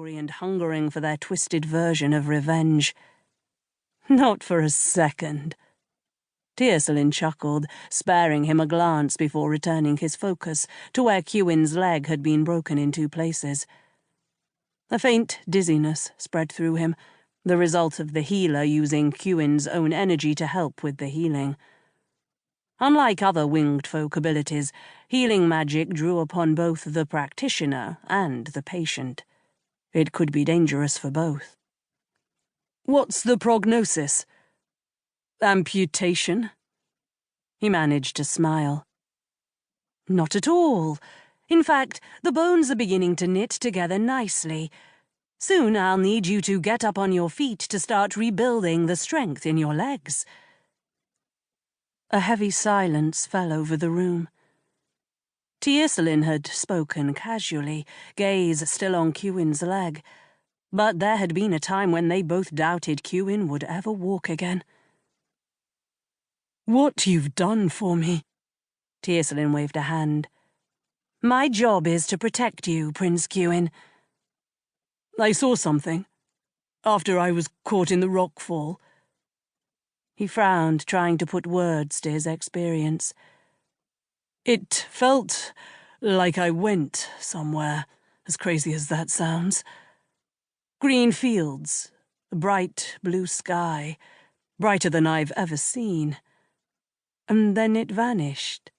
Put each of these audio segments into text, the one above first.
angry and hungering for their twisted version of revenge. Not for a second. Talyn chuckled, sparing him a glance before returning his focus to where Cuinn's leg had been broken in 2 places. A faint dizziness spread through him, the result of the healer using Cuinn's own energy to help with the healing. Unlike other winged folk abilities, healing magic drew upon both the practitioner and the patient. It could be dangerous for both. "What's the prognosis? Amputation?" He managed to smile. "Not at all. In fact, the bones are beginning to knit together nicely. Soon I'll need you to get up on your feet to start rebuilding the strength in your legs." A heavy silence fell over the room. Talyn had spoken casually, gaze still on Cuinn's leg, but there had been a time when they both doubted Cuinn would ever walk again. "What you've done for me." Talyn waved a hand. "My job is to protect you, Prince Cuinn." "I saw something. After I was caught in the rockfall." He frowned, trying to put words to his experience. "It felt like I went somewhere, as crazy as that sounds. Green fields, a bright blue sky, brighter than I've ever seen. And then it vanished.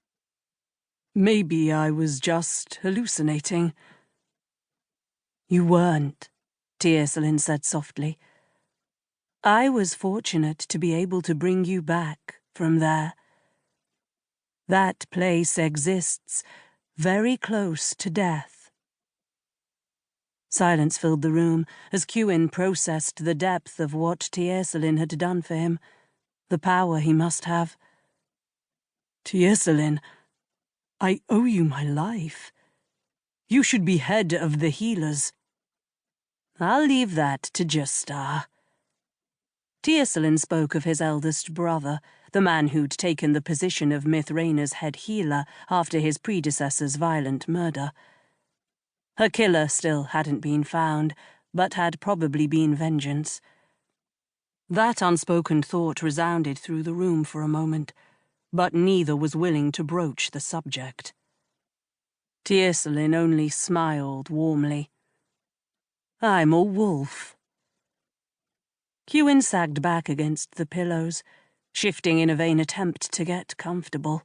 Maybe I was just hallucinating." "You weren't," Talyn said softly. "I was fortunate to be able to bring you back from there. That place exists very close to death." Silence filled the room as Cuinn processed the depth of what Talyn had done for him, the power he must have. "Talyn, I owe you my life. You should be head of the healers." "I'll leave that to Justar." Talyn spoke of his eldest brother, the man who'd taken the position of Mithranar's head healer after his predecessor's violent murder. Her killer still hadn't been found, but had probably been vengeance. That unspoken thought resounded through the room for a moment, but neither was willing to broach the subject. Talyn only smiled warmly. "I'm a wolf." Cuinn sagged back against the pillows, shifting in a vain attempt to get comfortable.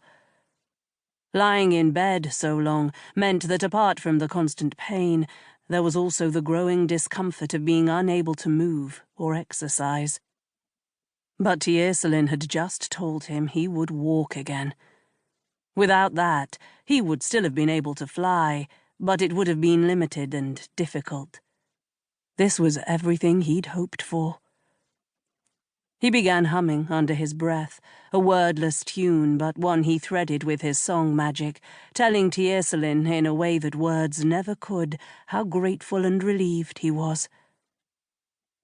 Lying in bed so long meant that apart from the constant pain, there was also the growing discomfort of being unable to move or exercise. But Talyn had just told him he would walk again. Without that, he would still have been able to fly, but it would have been limited and difficult. This was everything he'd hoped for. He began humming under his breath, a wordless tune but one he threaded with his song magic, telling Talyn in a way that words never could how grateful and relieved he was.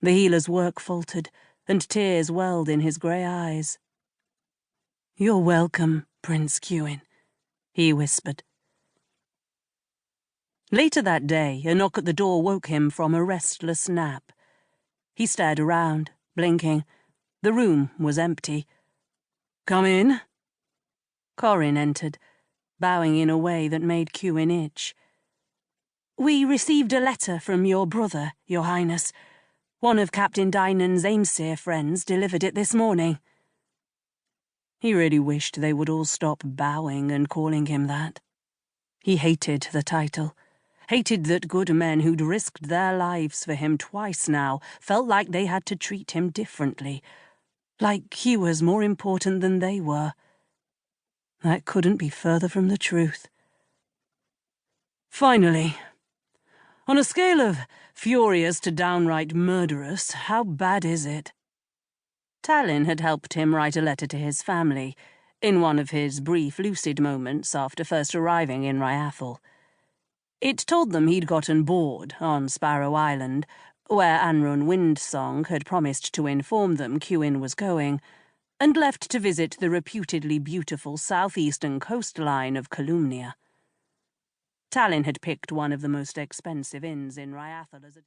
The healer's work faltered, and tears welled in his grey eyes. "You're welcome, Prince Cuinn," he whispered. Later that day, a knock at the door woke him from a restless nap. He stared around, blinking. The room was empty. "Come in." Corin entered, bowing in a way that made Cuinn itch. "We received a letter from your brother, Your Highness. One of Captain Dynan's Aimseer friends delivered it this morning." He really wished they would all stop bowing and calling him that. He hated the title. Hated that good men who'd risked their lives for him twice now felt like they had to treat him differently, like he was more important than they were. That couldn't be further from the truth. "Finally. On a scale of furious to downright murderous, how bad is it?" Talyn had helped him write a letter to his family, in one of his brief lucid moments after first arriving in Ryathel. It told them he'd gotten bored on Sparrow Island, where Anrun Windsong had promised to inform them Cuinn was going, and left to visit the reputedly beautiful southeastern coastline of Calumnia. Talyn had picked one of the most expensive inns in Ryathel as a